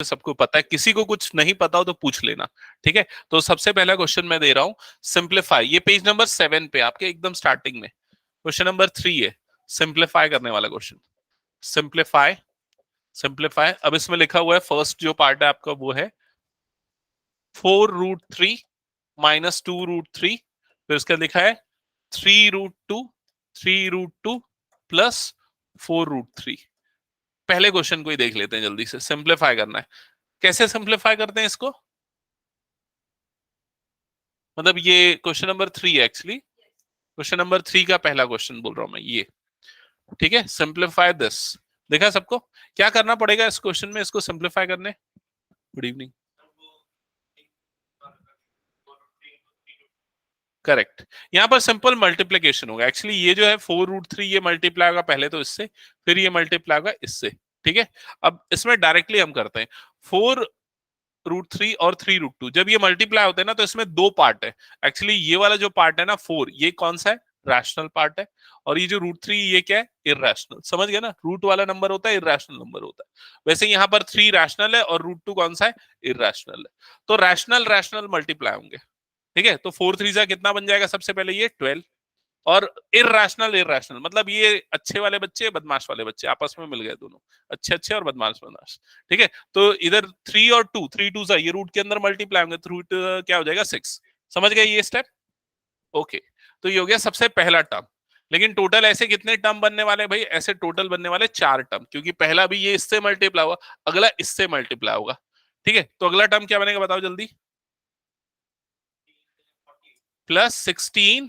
सबको पता है, किसी को कुछ नहीं पता हो तो पूछ लेना, ठीक है। तो सबसे पहला क्वेश्चन मैं दे रहा हूं, सिंप्लीफाई। ये पेज नंबर 7 पे आपके एकदम स्टार्टिंग में क्वेश्चन नंबर 3 है, सिंप्लीफाई करने वाला क्वेश्चन। Simplify, simplify. अब इसमें लिखा हुआ है, फर्स्ट जो पार्ट है आपका वो है 4√3 माइनस 2√3, फिर उसका लिखा है 3√2, 3√2 प्लस 4√3। पहले क्वेश्चन को ही देख लेते हैं जल्दी से, सिंप्लीफाई करना है। कैसे सिंप्लीफाई करते हैं इसको, मतलब ये क्वेश्चन नंबर 3 है एक्चुअली, क्वेश्चन नंबर 3 का पहला क्वेश्चन बोल रहा हूं मैं ये, ठीक है। सिंप्लीफाई दिस, देखा सबको क्या करना पड़ेगा इस क्वेश्चन में, इसको सिंप्लीफाई करने। Good evening, correct. यहां पर सिंपल मल्टीप्लीकेशन होगा एक्चुअली। ये जो है 4√3 ये मल्टीप्लाई होगा पहले तो इससे, फिर ये मल्टीप्लाई होगा इससे, ठीक है। अब इसमें डायरेक्टली हम करते हैं, 4√3 और 3√2 जब ये मल्टीप्लाई होते हैं ना तो इसमें दो पार्ट है एक्चुअली। ये वाला जो पार्ट है ना 4, ये कौन सा है, रैशनल पार्ट है, और ये जो √3 ये क्या है, इरैशनल। समझ गए ना, रूट वाला नंबर होता है, इरैशनल नंबर होता है। वैसे यहाँ पर 3 रैशनल है और √2 कौन सा है, इरैशनल है। तो रैशनल रैशनल मल्टीप्लाई होंगे, ठीक है। तो 4 3 जा कितना बन जाएगा, सबसे पहले ये 12, और इरैशनल इरैशनल मतलब ये अच्छे वाले बच्चे बदमाश वाले बच्चे आपस में मिल गए दोनों, अच्छे अच्छे और बदमाश बदमाश, ठीक है। तो इधर 3 और 2, 3 2 ये रूट के अंदर मल्टीप्लाई होंगे, तो रूट क्या हो जाएगा 6। समझ गए ये स्टेप, ओके। तो ये हो गया सबसे पहला टर्म। लेकिन टोटल ऐसे कितने टर्म बनने वाले भाई, ऐसे टोटल बनने वाले 4 टर्म, क्योंकि पहला भी ये इससे मल्टीप्लाई हुआ, अगला इससे मल्टीप्लाई होगा, ठीक है। तो अगला टर्म क्या बनेगा बताओ जल्दी, +16,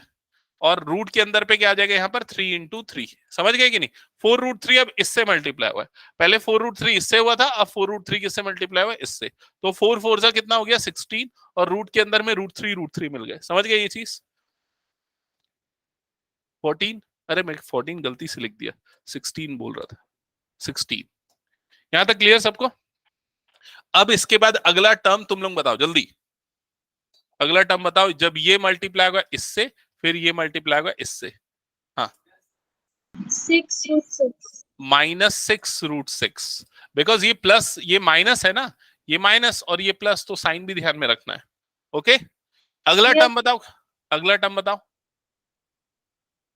और रूट के अंदर पे क्या आ जाएगा यहाँ पर 3 × 3। समझ गए कि नहीं, 4√3 अब इससे मल्टीप्लाई हुआ है, पहले 4√3 इससे हुआ था, अब 4√3 किससे मल्टीप्लाई हुआ है, इससे। तो 4 4 जा कितना हो गया 16, और रूट के अंदर में √3 मिल गए। समझ गए ये चीज, 14, अरे मैं 14 गलती से लिख दिया, 16 बोल रहा था, 16। यहां तक क्लियर सबको। अब इसके बाद अगला टर्म तुम लोग बताओ जल्दी, अगला टर्म बताओ, जब ये मल्टीप्लाई होगा इससे, फिर ये मल्टीप्लाई होगा इससे, हाँ, 6√6 -6√6, बिकॉज ये प्लस ये माइनस है ना, ये माइनस और ये प्लस, तो साइन भी ध्यान में रखना है, ओके। अगला टर्म बताओ, अगला टर्म बताओ,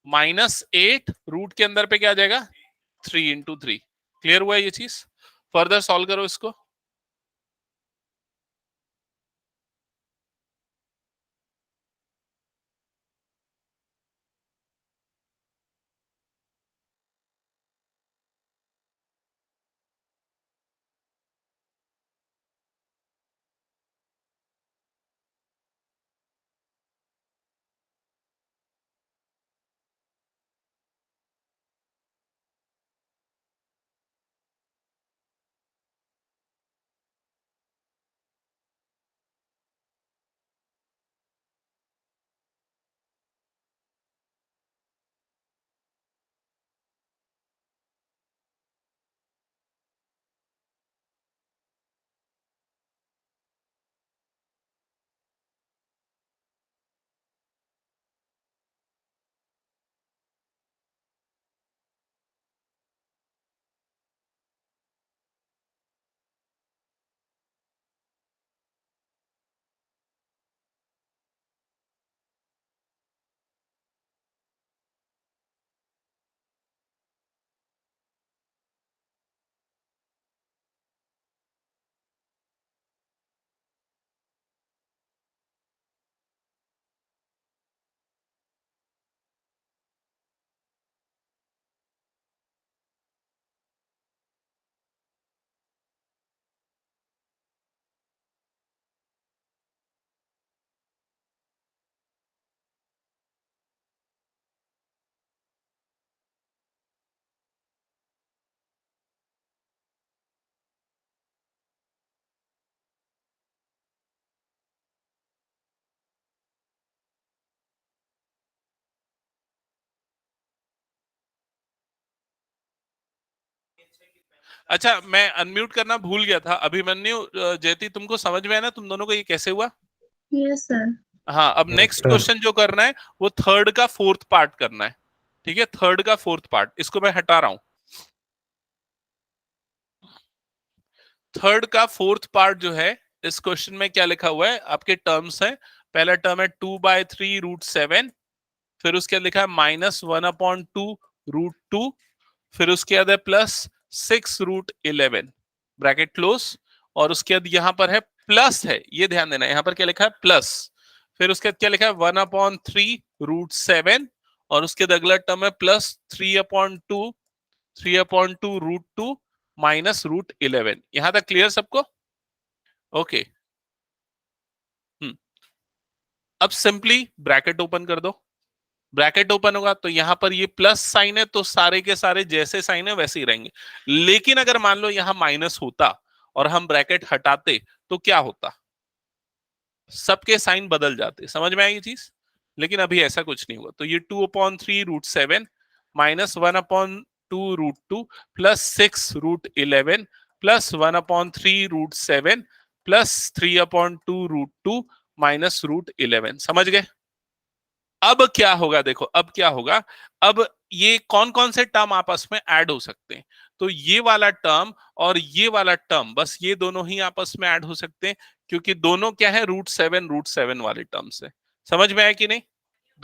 -8 रूट के अंदर पे क्या आ जाएगा 3 × 3। क्लियर हुआ ये चीज, फर्दर सॉल्व करो इसको। अच्छा, मैं अनम्यूट करना भूल गया था। अभिमन्यु, जयति, तुमको समझ में है ना तुम दोनों को ये कैसे हुआ? Yes sir. हाँ, अब नेक्स्ट क्वेश्चन जो करना है वो थर्ड का फोर्थ पार्ट करना है, ठीक है। थर्ड का फोर्थ पार्ट, इसको मैं हटा रहा हूं। थर्ड का फोर्थ पार्ट जो है इस क्वेश्चन में क्या लिखा हुआ है, आपके टर्म्स है। पहला टर्म है 2/3√7, फिर उसके बाद लिखा है -1/2√2, फिर उसके बाद है +6√11 ब्रैकेट क्लोज, और उसके बाद यहां पर है प्लस है, ये ध्यान देना, यहां पर क्या लिखा है प्लस, फिर उसके बाद क्या लिखा है 1/3√7, और उसके बाद अगला टर्म है +3/2√2 -√11। यहां तक क्लियर सबको? ओके। हम्म। अब सिंपली ब्रैकेट ओपन कर दो, ब्रैकेट ओपन होगा तो यहां पर ये प्लस साइन है, तो सारे के सारे जैसे साइन है वैसे ही रहेंगे। लेकिन अगर मान लो यहां माइनस होता और हम ब्रैकेट हटाते तो क्या होता, सबके साइन बदल जाते। समझ में आई ये चीज? लेकिन अभी ऐसा कुछ नहीं हुआ, तो ये 2/3√7 -1/2√2 +6√11 +1/3√7 +3/2√2 -√11। समझ गए? अब क्या होगा, देखो अब क्या होगा, अब ये कौन कौन से टर्म आपस में ऐड हो सकते हैं, तो ये वाला टर्म और ये वाला टर्म, बस ये दोनों ही आपस में ऐड हो सकते हैं, क्योंकि दोनों क्या है √7 वाले टर्म से। समझ में आया कि नहीं?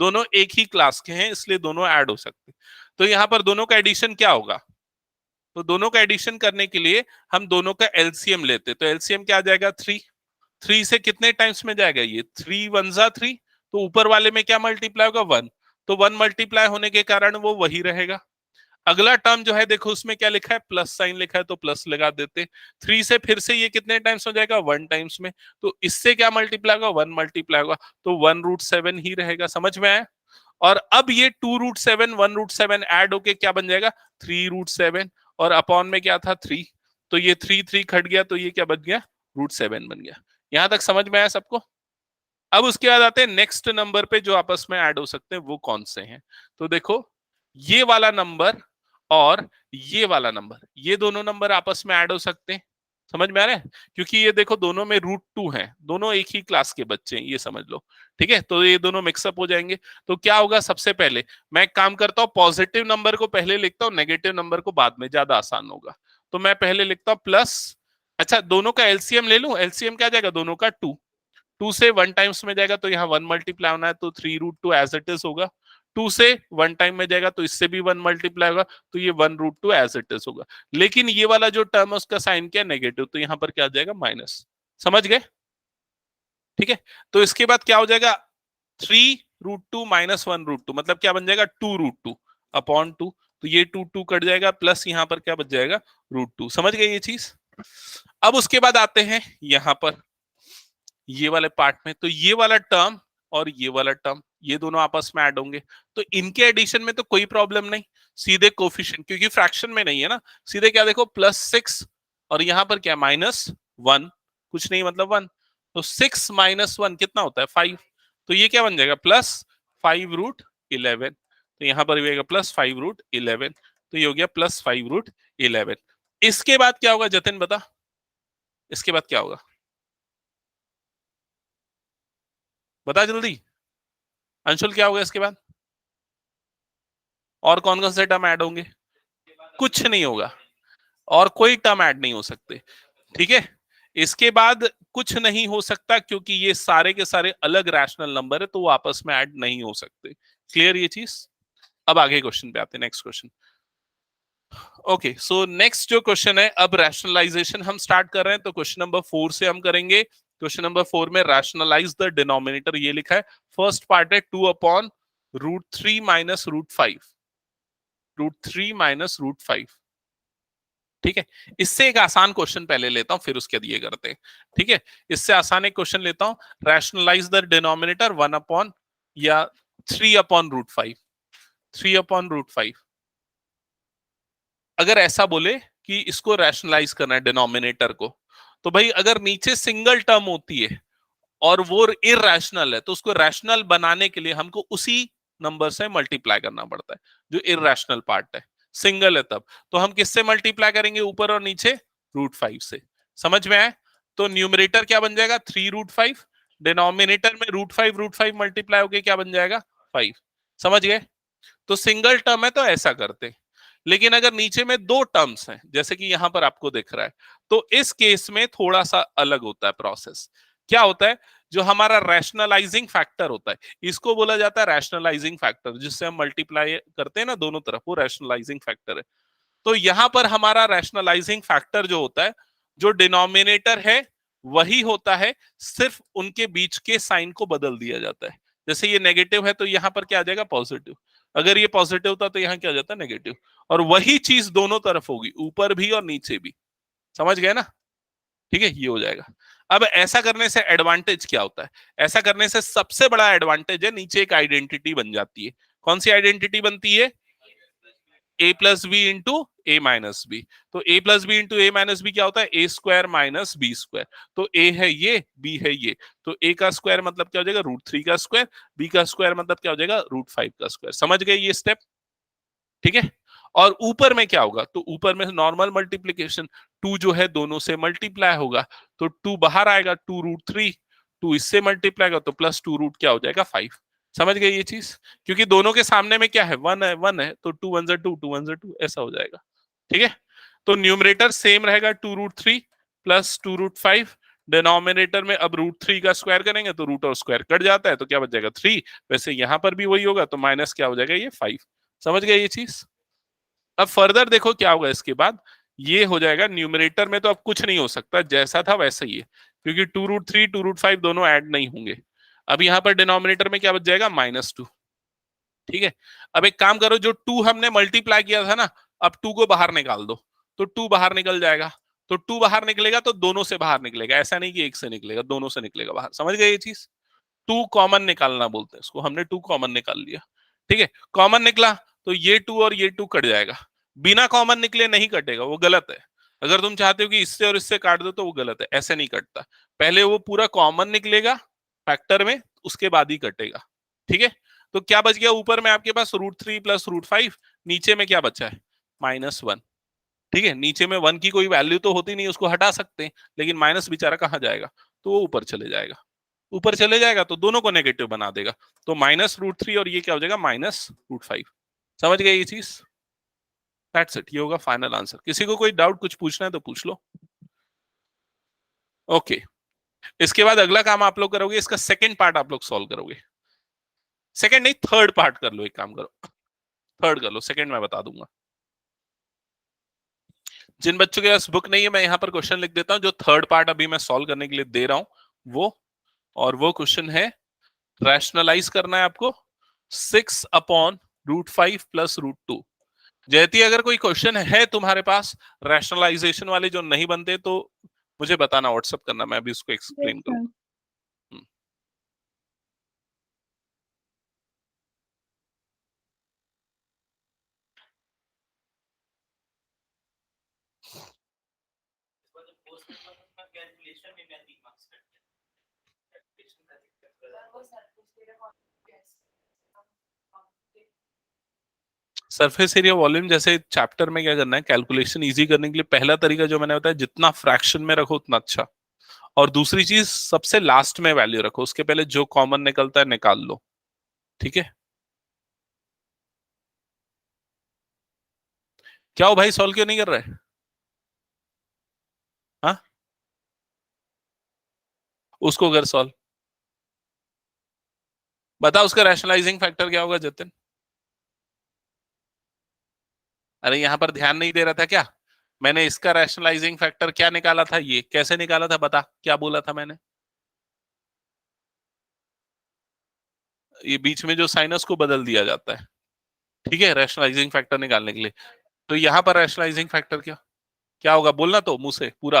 दोनों एक ही क्लास के हैं, इसलिए दोनों ऐड हो सकते हैं। तो यहां पर दोनों का एडिशन क्या होगा, तो दोनों का एडिशन करने के लिए हम दोनों का एलसीएम लेते, तो एलसीएम क्या आ जाएगा 3। 3 से कितने टाइम्स में जाएगा, ये 3 1 3, तो ऊपर वाले में क्या मल्टीप्लाई होगा 1, तो 1 मल्टीप्लाई होने के कारण वो वही रहेगा। अगला टर्म जो है देखो उसमें क्या लिखा है, प्लस साइन लिखा है, तो प्लस लगा देते। 3 से फिर से ये कितने टाइम्स हो जाएगा 1 टाइम्स में, तो इससे क्या मल्टीप्लाई होगा 1 मल्टीप्लाई होगा, तो 1√7 ही रहेगा। समझ में आया? और अब ये 2√7 1√7 ऐड होके क्या बन जाएगा 3√7, और अपॉन में क्या था 3, तो ये 3 खट गया, तो ये क्या बन गया √7 बन गया। यहां तक समझ में आया सबको? अब उसके बाद आते हैं नेक्स्ट नंबर पे जो आपस में ऐड हो सकते हैं वो कौन से हैं, तो देखो ये वाला नंबर और ये वाला नंबर, ये दोनों नंबर आपस में ऐड हो सकते हैं। समझ में आ रहा है? क्योंकि ये देखो दोनों में √2 है, दोनों एक ही क्लास के बच्चे हैं, ये समझ लो। ठीक है, तो ये दोनों मिक्सअप हो जाएंगे। तो क्या होगा, सबसे पहले मैं एक काम करता हूँ, पॉजिटिव नंबर को पहले लिखता हूँ, नेगेटिव नंबर को बाद में, ज्यादा आसान होगा। तो मैं पहले लिखता हूँ प्लस, अच्छा दोनों का एलसीएम ले लूं, एलसीएम क्या जाएगा दोनों का 2, 2 से 1 टाइम्स में जाएगा तो यहाँ 1 मल्टीप्लाई होना है, तो 3√2 एज इट इज होगा। 2 से 1 टाइम में जाएगा तो इससे भी 1 मल्टीप्लाई होगा, तो ये 1√2 एज इट इज होगा। लेकिन ये वाला जो टर्म है उसका साइन क्या है नेगेटिव, तो यहाँ पर क्या आ जाएगा माइनस। समझ गए? ठीक है, तो इसके बाद क्या हो जाएगा 3√2 -1√2, मतलब क्या बन जाएगा 2√2/2, तो ये 2 कट जाएगा, प्लस यहाँ पर क्या बच जाएगा √2। समझ गए ये चीज? अब उसके बाद आते हैं यहां पर ये वाले पार्ट में, तो ये वाला टर्म और ये वाला टर्म ये दोनों आपस में ऐड होंगे, तो इनके एडिशन में तो कोई प्रॉब्लम नहीं, सीधे कोफिशिएंट, क्योंकि फ्रैक्शन में नहीं है ना, सीधे क्या देखो +6 और यहाँ पर क्या -1, कुछ नहीं मतलब 1, तो 6 -1 कितना होता है 5, तो ये क्या बन जाएगा +5√11, तो यहाँ पर भी आएगा +5√11, तो ये हो गया +5√11। इसके बाद क्या होगा जतिन बता, इसके बाद क्या होगा बता जल्दी, अंशुल क्या होगा इसके बाद, और कौन कौन से टर्म ऐड होंगे? कुछ नहीं होगा, और कोई टर्म ऐड नहीं हो सकते। ठीक है, इसके बाद कुछ नहीं हो सकता, क्योंकि ये सारे के सारे अलग रैशनल नंबर है, तो वो आपस में ऐड नहीं हो सकते। क्लियर ये चीज? अब आगे क्वेश्चन पे आते हैं, next question. Okay, so next जो क्वेश्चन है, अब रैशनलाइजेशन हम स्टार्ट कर रहे हैं, तो क्वेश्चन नंबर 4 से हम करेंगे। क्वेश्चन नंबर 4 में रैशनलाइज द डिनोमिनेटर, ये लिखा है। फर्स्ट पार्ट है 2/√3 -√5, √3 - √5। ठीक है, इससे एक आसान क्वेश्चन पहले लेता हूं, फिर उसके दिए करते हैं। ठीक है, इससे आसान एक क्वेश्चन लेता हूं, रैशनलाइज द डिनोमिनेटर 1 अपॉन या 3/√5, 3/√5। अगर ऐसा बोले कि इसको रैशनलाइज करना है डिनोमिनेटर को, तो भाई अगर नीचे सिंगल टर्म होती है और वो इररेशनल है, तो उसको रैशनल बनाने के लिए हमको उसी नंबर से मल्टीप्लाई करना पड़ता है जो इररेशनल पार्ट है। सिंगल है तब, तो हम किससे मल्टीप्लाई करेंगे ऊपर और नीचे √5 से। समझ में आए? तो न्यूमरेटर क्या बन जाएगा 3√5, डिनोमिनेटर में √5 मल्टीप्लाई होके क्या बन जाएगा 5। समझ गए? तो सिंगल टर्म है तो ऐसा करते, लेकिन अगर नीचे में दो टर्म्स हैं जैसे कि यहां पर आपको दिख रहा है, तो इस केस में थोड़ा सा अलग होता है प्रोसेस। क्या होता है, जो हमारा रैशनलाइजिंग फैक्टर होता है, इसको बोला जाता है रैशनलाइजिंग फैक्टर, जिससे हम मल्टीप्लाई करते हैं ना दोनों तरफ, वो रैशनलाइजिंग फैक्टर है। तो यहां पर हमारा रैशनलाइजिंग फैक्टर जो होता है, जो डिनोमिनेटर है वही होता है, सिर्फ उनके बीच के साइन को बदल दिया जाता है। जैसे ये नेगेटिव है तो यहां पर क्या आ जाएगा, पॉजिटिव। अगर ये पॉजिटिव था तो यहाँ क्या आ जाता है, नेगेटिव। और वही चीज दोनों तरफ होगी, ऊपर भी और नीचे भी। समझ गए ना? ठीक है, ये हो जाएगा। अब ऐसा करने से एडवांटेज क्या होता है? ऐसा करने से सबसे बड़ा एडवांटेज है, नीचे एक आइडेंटिटी बन जाती है। कौन सी आइडेंटिटी बनती है? ए प्लस बी इंटू ए माइनस बी। तो ए प्लस बी इंटू ए माइनस बी क्या होता है, ए स्क्वायर माइनस बी स्क्वायर। तो ए है ये, बी है ये, तो ए का स्क्वायर मतलब क्या हो जाएगा, √3 का स्क्वायर। बी का स्क्वायर मतलब क्या हो जाएगा, √5 का स्क्वायर। समझ गए ये स्टेप? ठीक है। और ऊपर में क्या होगा, तो ऊपर में नॉर्मल मल्टीप्लीकेशन, 2 जो है दोनों से मल्टीप्लाई होगा, तो 2 बाहर आएगा, 2√3, 2 इससे मल्टीप्लाई होगा तो प्लस 2 रूट क्या हो जाएगा, 5। समझ गए ये चीज? क्योंकि दोनों के सामने में क्या है, 1 है, 1 है, तो 2 1 2, 2 1 2, ऐसा हो जाएगा। ठीक है। तो न्यूमरेटर सेम रहेगा, 2√3 प्लस 2√5। डिनोमिनेटर में अब √3 का स्क्वायर करेंगे तो रूट और स्क्वायर कट जाता है, तो क्या बच जाएगा, 3। वैसे यहां पर भी वही होगा, तो माइनस क्या हो जाएगा, ये 5। समझ गए ये चीज? अब फर्दर देखो क्या होगा इसके बाद, ये हो जाएगा न्यूमरेटर में तो अब कुछ नहीं हो सकता, जैसा था वैसा ही है, क्योंकि 2√3 2√5 दोनों ऐड नहीं होंगे। अब यहाँ पर डिनोमिनेटर में क्या बच जाएगा, -2। ठीक है। अब एक काम करो, जो 2 हमने मल्टीप्लाई किया था ना, अब 2 को बाहर निकाल दो, तो 2 बाहर निकल जाएगा। तो 2 बाहर निकलेगा तो दोनों से बाहर निकलेगा, ऐसा नहीं कि एक से निकलेगा, दोनों से निकलेगा बाहर। समझ गए ये चीज? 2 कॉमन निकालना बोलते हैं इसको, हमने 2 कॉमन निकाल लिया। ठीक है, कॉमन निकला तो ये 2 और ये 2 कट जाएगा। बिना कॉमन निकले नहीं कटेगा, वो गलत है। अगर तुम चाहते हो कि इससे और इससे काट दो तो वो गलत है, ऐसे नहीं कटता। पहले वो पूरा कॉमन निकलेगा फैक्टर में, उसके बाद ही कटेगा। ठीक है। तो क्या बच गया, ऊपर में आपके पास √3 प्लस √5, नीचे में क्या बचा है, -1। ठीक है, नीचे में 1 की कोई वैल्यू तो होती नहीं, उसको हटा सकते हैं, लेकिन माइनस बेचारा कहाँ जाएगा, तो वो ऊपर चले जाएगा। ऊपर चले जाएगा तो दोनों को नेगेटिव बना देगा, तो -√3 और ये क्या हो जाएगा, -√5। समझ गए ये चीज? दैट्स इट, ये होगा फाइनल आंसर। किसी को कोई डाउट कुछ पूछना है तो पूछ लो। ओके। इसके बाद अगला काम आप लोग करोगे, इसका सेकंड पार्ट आप लोग सॉल्व करोगे। सेकंड नहीं, थर्ड पार्ट कर लो, एक काम करो, थर्ड कर लो, सेकंड मैं बता दूंगा। जिन बच्चों के पास बुक नहीं है, मैं यहाँ पर क्वेश्चन लिख देता हूँ, जो थर्ड पार्ट अभी मैं सॉल्व करने के लिए दे रहा हूं वो। और वो क्वेश्चन है, रैशनलाइज करना है आपको 6/√5 प्लस √2। जयती, अगर कोई क्वेश्चन है तुम्हारे पास रैशनलाइजेशन वाले जो नहीं बनते तो मुझे बताना, व्हाट्सएप करना, मैं अभी उसको एक्सप्लेन करूंगा। सरफेस एरिया वॉल्यूम जैसे चैप्टर में क्या करना है, कैलकुलेशन इजी करने के लिए पहला तरीका जो मैंने बताया, जितना फ्रैक्शन में रखो उतना अच्छा। और दूसरी चीज, सबसे लास्ट में वैल्यू रखो, उसके पहले जो कॉमन निकलता है निकाल लो। ठीक है। क्या हो भाई, सॉल्व क्यों नहीं कर रहे? हाँ, उसको कर सॉल्व। बता उसका रैशनलाइजिंग फैक्टर क्या होगा जतिन? अरे यहाँ पर ध्यान नहीं दे रहा था क्या? मैंने इसका रैशनलाइजिंग फैक्टर क्या निकाला था, ये कैसे निकाला था, बता क्या बोला था मैंने? ये बीच में जो साइनस को बदल दिया जाता है, ठीक है, रैशनलाइजिंग फैक्टर निकालने के लिए। तो यहाँ पर रैशनलाइजिंग फैक्टर क्या क्या होगा, बोलना तो मुंह से पूरा।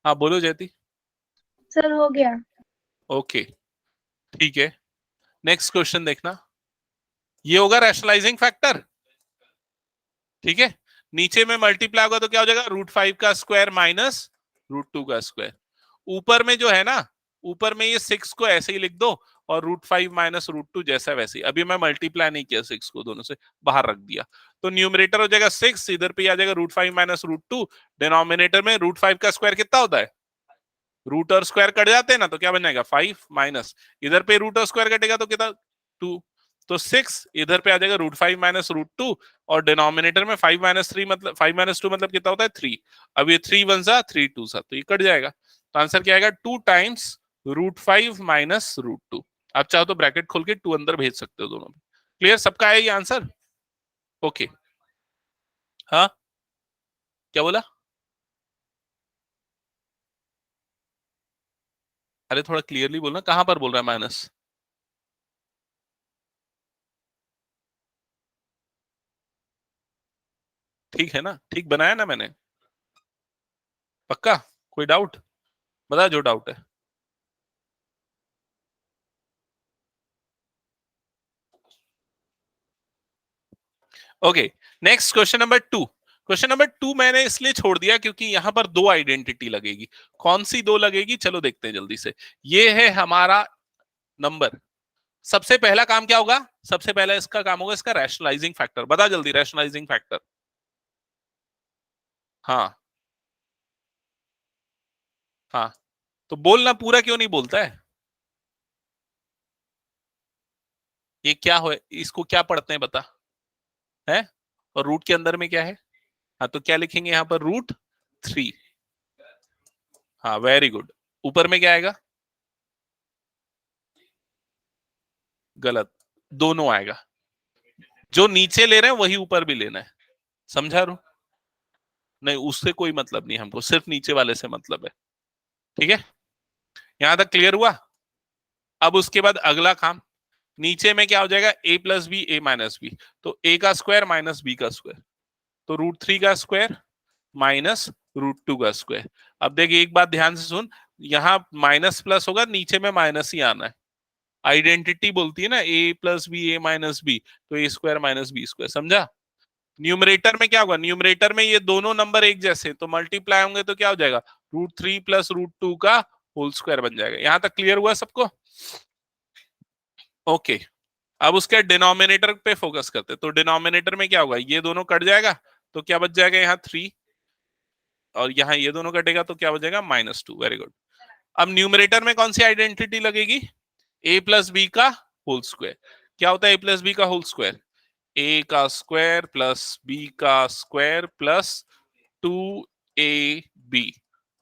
हाँ बोलो जयती। सर हो गया। ओके, ठीक है। नेक्स्ट क्वेश्चन देखना, ये होगा रैशनलाइजिंग फैक्टर। ठीक है। नीचे में मल्टीप्लाई होगा तो क्या हो जाएगा, √5 का स्क्वायर माइनस √2 का स्क्वायर। ऊपर में जो है ना, ऊपर में ये 6 को ऐसे ही लिख दो, और √5 माइनस √2 जैसा वैसे ही। अभी मैं मल्टीप्लाई नहीं किया 6 को, दोनों से बाहर रख दिया, तो न्यूमरेटर हो जाएगा 6, इधर पे आ जाएगा √5 माइनस √2। डिनोमिनेटर में √5 का स्क्वायर कितना होता है, रूट और स्क्वायर कट जाते हैं ना, तो क्या बन जाएगा 5 माइनस, इधर पे रूट और स्क्वायर कटेगा तो कितना 2, तो 6 इधर पे आ जाएगा √5 माइनस √2, और डिनोमिनेटर में 5 माइनस 3 मतलब 5 माइनस 2 मतलब कितना होता है 3। अब ये 3 1 सा 3 2 सा, तो ये कट जाएगा। तो आंसर क्या आएगा 2 टाइम्स √5 माइनस √2। आप चाहो तो ब्रैकेट खोल के 2 अंदर भेज सकते हो दोनों में। क्लियर, सबका है ये आंसर? ओके। हाँ, क्या बोला? अरे थोड़ा क्लियरली बोलना, कहां पर बोल रहा है माइनस? ठीक है ना, ठीक बनाया ना मैंने? पक्का? कोई डाउट? बता जो डाउट है। Okay, next question number 2। Question number 2 मैंने इसलिए छोड़ दिया क्योंकि यहां पर दो आइडेंटिटी लगेगी। कौन सी दो लगेगी, चलो देखते हैं जल्दी से। ये है हमारा नंबर। सबसे पहला काम क्या होगा? सबसे पहला इसका काम होगा इसका रैशनलाइजिंग फैक्टर। बता जल्दी, रैशनलाइजिंग फैक्टर। हाँ हाँ, तो बोलना, पूरा क्यों नहीं बोलता है? ये क्या हो, इसको क्या पढ़ते हैं बता? है, और रूट के अंदर में क्या है? हाँ, तो क्या लिखेंगे यहाँ पर? √3। हाँ, वेरी गुड। ऊपर में क्या आएगा? गलत, दोनों आएगा। जो नीचे ले रहे हैं वही ऊपर भी लेना है। समझा रू? नहीं, उससे कोई मतलब नहीं हमको, सिर्फ नीचे वाले से मतलब है। ठीक है, यहां तक क्लियर हुआ? अब उसके बाद अगला काम, नीचे में क्या हो जाएगा? a plus B A minus B. तो a का स्क्वायर माइनस b का स्क्वायर, तो √3 का स्क्वायर माइनस √2 का स्क्वायर। अब देखिए एक बात ध्यान से सुन, यहाँ माइनस प्लस होगा, नीचे में माइनस ही आना है। आइडेंटिटी बोलती है ना a plus B A minus B, तो a square minus B square. समझा? न्यूमरेटर में क्या होगा? न्यूमरेटर में ये दोनों नंबर एक जैसे, तो मल्टीप्लाई होंगे तो क्या हो जाएगा? √3 प्लस √2 का होल स्क्वायर बन जाएगा। यहां तक क्लियर हुआ सबको? ओके, अब उसके डिनोमिनेटर पे फोकस करते, तो डिनोमिनेटर में क्या होगा? ये दोनों कट जाएगा, तो क्या बच जाएगा? यहाँ 3, और यहाँ ये दोनों कटेगा तो क्या बचेगा? -2। Very good. अब न्यूमरेटर में कौन सी आइडेंटिटी लगेगी? a प्लस बी का होल स्क्वायर। क्या होता है a प्लस बी का होल स्क्वायर? a का स्क्वायर प्लस b का स्क्वायर प्लस 2ab।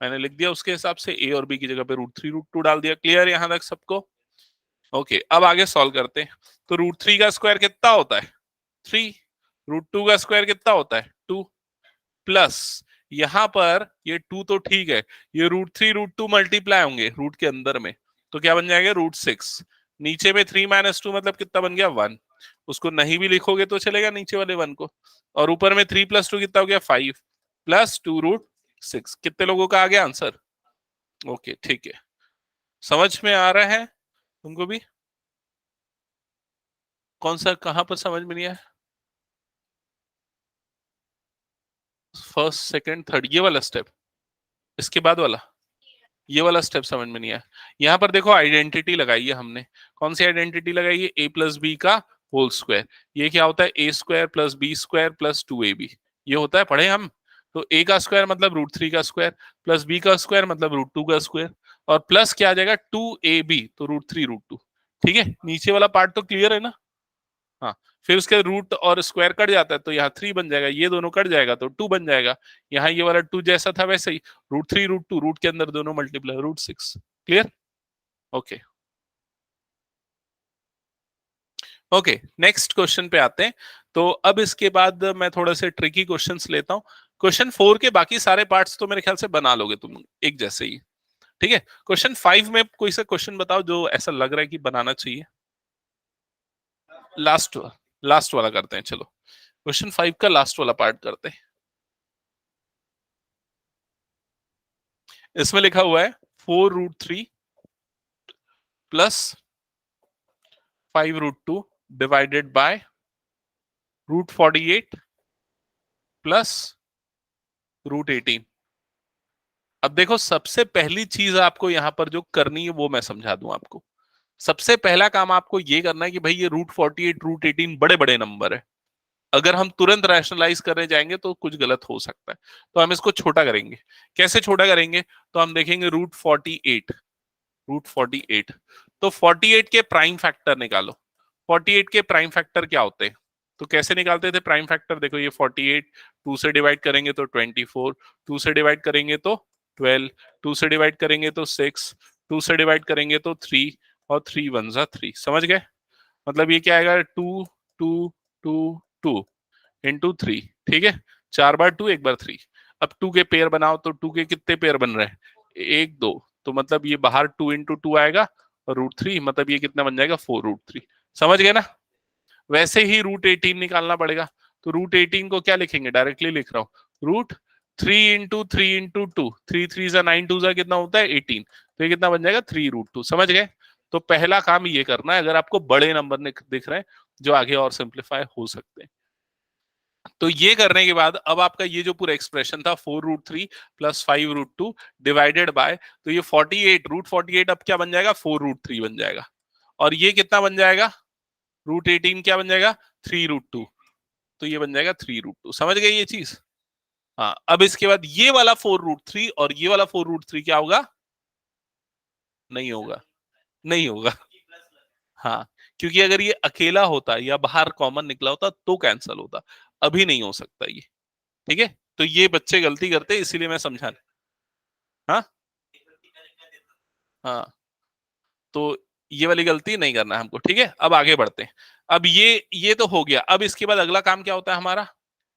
मैंने लिख दिया उसके हिसाब से, a और b की जगह पे √3 √2 डाल दिया। क्लियर यहां तक सबको? ओके, अब आगे सॉल्व करते हैं। तो √3 का स्क्वायर कितना होता है? 3। √2 का स्क्वायर कितना होता है? 2। प्लस यहां पर ये 2 तो ठीक है, ये √3 √2 मल्टीप्लाई होंगे रूट के अंदर में, तो क्या बन जाएगा? √6। नीचे में 3 माइनस 2 मतलब कितना बन गया? 1। उसको नहीं भी लिखोगे तो चलेगा नीचे वाले 1 को। और ऊपर में 3 प्लस 2 कितना हो गया? 5 प्लस 2 √6। कितने लोगों का आ गया आंसर? ओके, ठीक है। समझ में आ रहा है तुमको भी? कौन सा, कहां पर समझ में नहीं आया? फर्स्ट सेकंड थर्ड, ये वाला स्टेप, इसके बाद वाला, ये वाला स्टेप समझ में नहीं आया। यहाँ पर देखो आइडेंटिटी लगाई है हमने। कौन सी आइडेंटिटी लगाई है? a प्लस बी का होल स्क्वायर। ये क्या होता है? a square plus B square plus 2ab। ये होता है, पढ़े हम। तो a का स्क्वायर मतलब √3 का स्क्वायर, प्लस b का स्क्वायर मतलब √2 का स्क्वायर, और प्लस क्या आ जाएगा? 2ab, तो √3 √2। ठीक है, नीचे वाला पार्ट तो क्लियर है ना? हाँ, फिर उसके रूट और स्क्वायर कट जाता है, तो यहाँ 3 बन जाएगा, ये दोनों कट जाएगा तो 2 बन जाएगा। यहाँ ये वाला 2 जैसा था वैसे ही, √3 √2, रूट के अंदर दोनों multiply √6। Clear? Okay okay, next question पे आते हैं। तो अब इसके बाद मैं थोड़ा से ट्रिकी क्वेश्चंस लेता हूँ। क्वेश्चन 4 के बाकी सारे पार्ट्स तो मेरे ख्याल से बना लोगे तुम एक जैसे ही। ठीक है, क्वेश्चन 5 में कोई सा क्वेश्चन बताओ जो ऐसा लग रहा है कि बनाना चाहिए। लास्ट लास्ट वाला करते हैं, चलो क्वेश्चन 5 का लास्ट वाला पार्ट करते हैं। इसमें लिखा हुआ है 4√3 प्लस 5√2 डिवाइडेड बाय √48 प्लस √18। अब देखो, सबसे पहली चीज आपको यहां पर जो करनी है वो मैं समझा दूं आपको। सबसे पहला काम आपको ये करना है कि भाई ये √48 √18 बड़े बड़े नंबर है। अगर हम तुरंत रैशनलाइज करने जाएंगे तो कुछ गलत हो सकता है, तो हम इसको छोटा करेंगे। कैसे छोटा करेंगे? तो हम देखेंगे √48, √48। तो 48 के प्राइम फैक्टर निकालो। 48 के प्राइम फैक्टर क्या होते हैं? तो कैसे निकालते थे प्राइम फैक्टर? देखो ये 48 2 से डिवाइड करेंगे तो 24, 2 से डिवाइड करेंगे तो 12, 2 से डिवाइड करेंगे तो 6, 2 से डिवाइड करेंगे तो 3 और 3 1 जा 3। समझ गए? मतलब ये क्या आएगा 2 2 2 2 इंटू 3। ठीक है, 4 बार 2 1 बार 3। अब 2 के पेयर बनाओ तो 2 के कितने पेयर बन रहे हैं? 1 2। तो मतलब ये बाहर 2 इंटू 2 आएगा और √3, मतलब ये कितना बन जाएगा 4√3। समझ गए ना? वैसे ही √18 निकालना पड़ेगा। तो √18 को क्या लिखेंगे? डायरेक्टली लिख रहा हूँ, √3 इंटू 3 इंटू 2, 3 3 जा 9 2 जा कितना होता है 18। तो ये कितना बन जाएगा 3√2। समझ गए? तो पहला काम ये करना है अगर आपको बड़े नंबर दिख रहे हैं जो आगे और सिंप्लीफाई हो सकते हैं। तो ये करने के बाद अब आपका ये जो पूरा एक्सप्रेशन था 4√3 प्लस 5√2 डिवाइडेड बाय, तो ये 48 √48 अब क्या बन जाएगा 4√3 बन जाएगा। और ये कितना बन जाएगा? √18 क्या बन जाएगा 3√2। तो ये बन जाएगा 3√2। समझ गए ये चीज? हाँ, अब इसके बाद ये वाला 4√3 और ये वाला 4√3 क्या होगा? नहीं होगा, नहीं होगा। हाँ, क्योंकि अगर ये अकेला होता या बाहर कॉमन निकला होता तो कैंसल होता, अभी नहीं हो सकता ये। ठीक है, तो ये बच्चे गलती करते इसीलिए मैं समझा। हाँ हाँ, तो ये वाली गलती नहीं करना है हमको। ठीक है, अब आगे बढ़ते हैं। अब ये तो हो गया। अब इसके बाद अगला काम क्या होता है हमारा?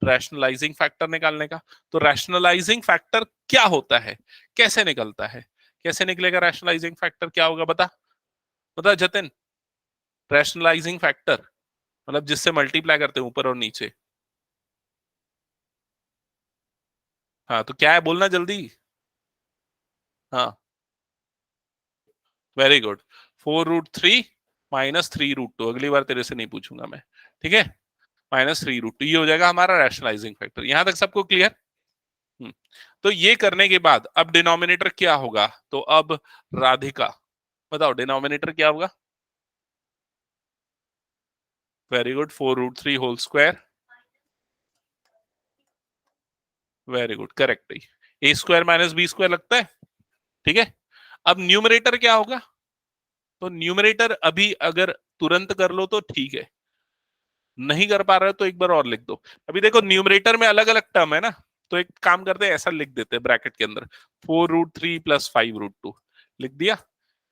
रैशनलाइजिंग फैक्टर निकालने का। तो रैशनलाइजिंग फैक्टर क्या होता है, कैसे निकलता है, कैसे निकलेगा रैशनलाइजिंग फैक्टर? क्या होगा बता, बता जतिन। रैशनलाइजिंग फैक्टर मतलब जिससे मल्टीप्लाई करते हैं ऊपर और नीचे। हाँ, तो क्या है बोलना जल्दी। हाँ, वेरी गुड। 4√3 -3√2। अगली बार तेरे से नहीं पूछूंगा मैं। ठीक है, -3√2 ये हो जाएगा हमारा रैशनलाइजिंग फैक्टर। यहां तक सबको क्लियर? तो ये करने के बाद अब डिनोमिनेटर क्या होगा? तो अब राधिका बताओ डिनोमिनेटर क्या होगा? Very good, 4√3 whole square. Very good, correct. A² - B² लगता है। ठीक है, अब न्यूमरेटर क्या होगा? तो न्यूमरेटर अभी अगर तुरंत कर लो तो ठीक है, नहीं कर पा रहे हो तो एक बार और लिख दो। अभी देखो न्यूमरेटर में अलग अलग टर्म है ना, तो एक काम करते हैं ऐसा लिख देते हैं ब्रैकेट के अंदर 4√3 प्लस 5√2 लिख दिया,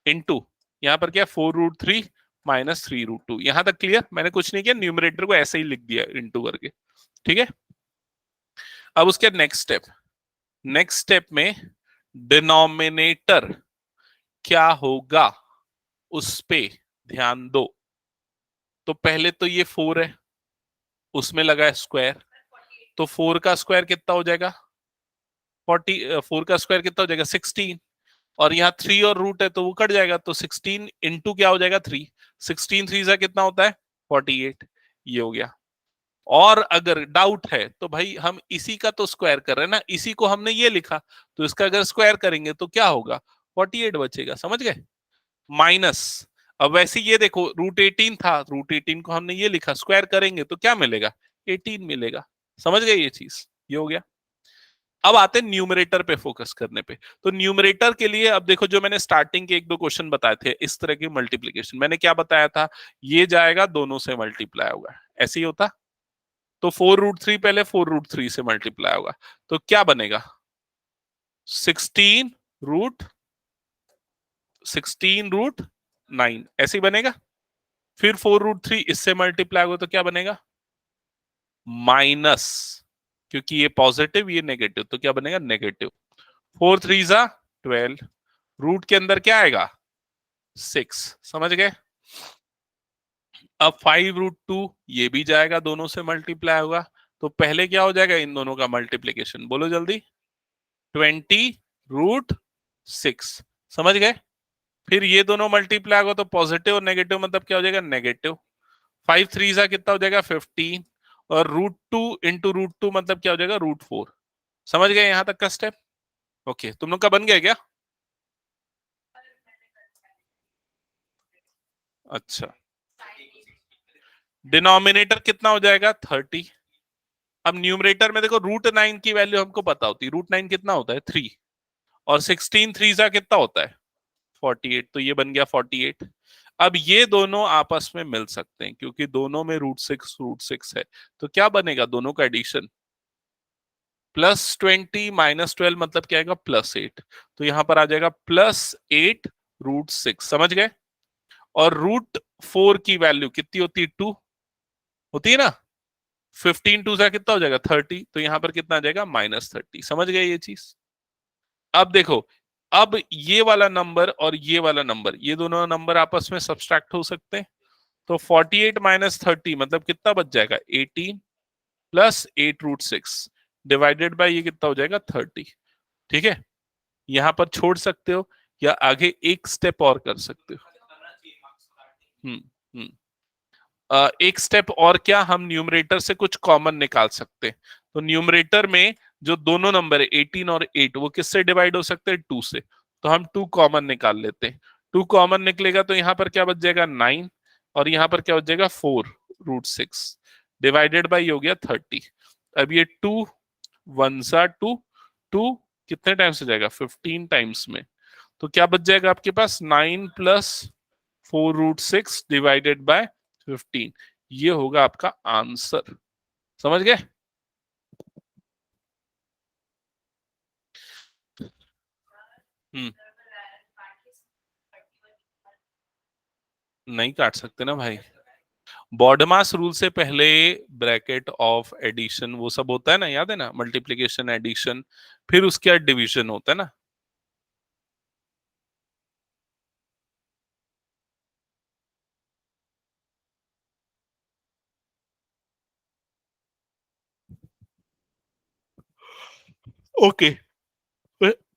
इनटू यहाँ पर क्या 4√3 -3√2। यहां तक क्लियर? मैंने कुछ नहीं किया, न्यूमरेटर को ऐसे ही लिख दिया इनटू करके। ठीक है, अब उसके नेक्स्ट स्टेप में डिनोमिनेटर क्या होगा उस पे ध्यान दो। तो पहले तो ये 4 है, उसमें लगा है स्क्वायर, तो 4 का स्क्वायर कितना हो जाएगा 4 का स्क्वायर कितना हो जाएगा 16। और यहाँ 3 और रूट है तो वो कट जाएगा, तो 16 इंटू क्या हो जाएगा 3। 16 3 से कितना होता है 48। ये हो गया। और अगर डाउट है तो भाई हम इसी का तो स्क्वायर कर रहे हैं ना, इसी को हमने ये लिखा, तो इसका अगर स्क्वायर करेंगे तो क्या होगा 48 बचेगा। समझ गए? माइनस, अब वैसे ये देखो √18 था, √18 को हमने ये लिखा, स्क्वायर करेंगे तो क्या मिलेगा 18 मिलेगा। समझ गए ये चीज? ये हो गया। अब आते हैं न्यूमरेटर पे फोकस करने पे। तो न्यूमरेटर के लिए अब देखो जो मैंने स्टार्टिंग के 1 2 क्वेश्चन बताए थे इस तरह की मल्टीप्लीकेशन, मैंने क्या बताया था, ये जाएगा दोनों से मल्टीप्लाई होगा, ऐसे ही होता। तो 4√3 पहले 4√3 से मल्टीप्लाई होगा, तो क्या बनेगा 16 रूट 16√9 ऐसे ही बनेगा। फिर 4√3 इससे मल्टीप्लाई होगा तो क्या बनेगा माइनस, क्योंकि ये पॉजिटिव ये नेगेटिव, तो क्या बनेगा नेगेटिव। 4 3 जा 12, रूट के अंदर क्या आएगा 6। समझ गए? अब 5√2 ये भी जाएगा दोनों से मल्टीप्लाई होगा, तो पहले क्या हो जाएगा इन दोनों का मल्टीप्लीकेशन, बोलो जल्दी 20√6। समझ गए? फिर ये दोनों मल्टीप्लाई होगा तो पॉजिटिव और नेगेटिव मतलब क्या हो जाएगा नेगेटिव। 5 3 जा कितना हो जाएगा 15, और √2 इंटू √2 मतलब क्या हो जाएगा √4। समझ गए यहां तक का स्टेप? ओके, तुम लोग का बन गया क्या? अच्छा, डिनोमिनेटर कितना हो जाएगा 30। अब न्यूमरेटर में देखो √9 की वैल्यू हमको पता होती है, √9 कितना होता है 3, और 16 3 जा कितना होता है 48, तो ये बन गया 48। अब ये दोनों आपस में मिल सकते हैं क्योंकि दोनों में रूट सिक्स है, तो क्या बनेगा दोनों का एडिशन +20 -12 मतलब क्या आएगा +8, तो यहां पर आ जाएगा +8 √6, समझ गए। और √4 की वैल्यू कितनी होती है 2 होती है ना, 15 2 से कितना हो जाएगा 30, तो यहां पर कितना आ जाएगा -30, समझ गए ये चीज। अब देखो, अब ये वाला नंबर और ये वाला नंबर, ये दोनों नंबर आपस में सब्सट्रैक्ट हो सकते हैं, तो 48 -30 मतलब कितना बच जाएगा 18 +8 √6 डिवाइडेड बाय ये कितना हो जाएगा 30। ठीक है, यहां पर छोड़ सकते हो या आगे एक स्टेप और कर सकते हो। हम्म हम्म एक स्टेप और क्या, हम न्यूमरेटर से कुछ कॉमन निकाल सकते हैं। तो न्यूमरेटर में जो दोनों नंबर है 18 और 8 वो किससे डिवाइड हो सकते हैं 2 से, तो हम 2 कॉमन निकाल लेते हैं। 2 कॉमन निकलेगा तो यहाँ पर क्या बच जाएगा 9 और यहाँ पर क्या बच जाएगा 4 √6 डिवाइडेड बाई हो गया 30। अब ये 2 1 सा 2 2 कितने टाइम्स हो जाएगा 15 टाइम्स में, तो क्या बच जाएगा आपके पास 9 +4 √6 डिवाइडेड बाय 15, ये होगा आपका आंसर, समझ गए। हम्म नहीं काट सकते ना भाई, बॉडमास रूल से पहले ब्रैकेट ऑफ एडिशन वो सब होता है ना, याद है ना, मल्टीप्लिकेशन एडिशन, फिर उसके बाद डिवीजन होता है ना। ओके,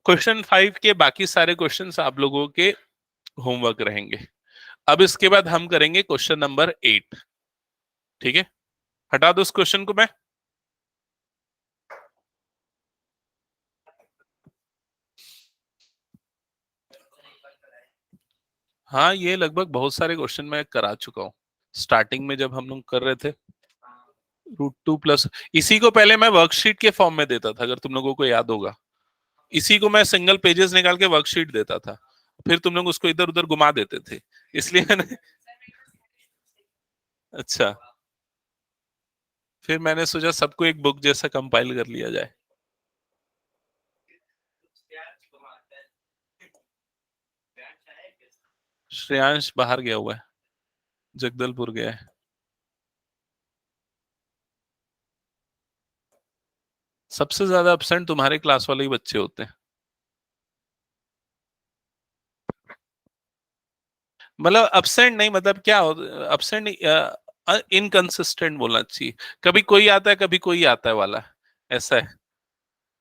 क्वेश्चन 5 के बाकी सारे क्वेश्चंस आप लोगों के होमवर्क रहेंगे। अब इसके बाद हम करेंगे क्वेश्चन नंबर 8। ठीक है, हटा दो इस क्वेश्चन को मैं। हाँ, ये लगभग बहुत सारे क्वेश्चन मैं करा चुका हूँ स्टार्टिंग में जब हम लोग कर रहे थे। √2 इसी को पहले मैं वर्कशीट के फॉर्म में देता था, अगर तुम लोगों को याद होगा। इसी को मैं सिंगल पेजेस निकाल के वर्कशीट देता था, फिर तुम लोग उसको इधर उधर घुमा देते थे, इसलिए मैंने अच्छा, फिर मैंने सोचा सबको एक बुक जैसा कंपाइल कर लिया जाए। श्रेयांश बाहर गया हुआ है, जगदलपुर गया है। सबसे ज्यादा अब्सेंट तुम्हारे क्लास वाले ही बच्चे होते हैं, मतलब अब्सेंट नहीं, मतलब क्या अब्सेंट नहीं, इनकंसिस्टेंट बोलना चाहिए, कभी कोई आता है कभी कोई आता है वाला, ऐसा है।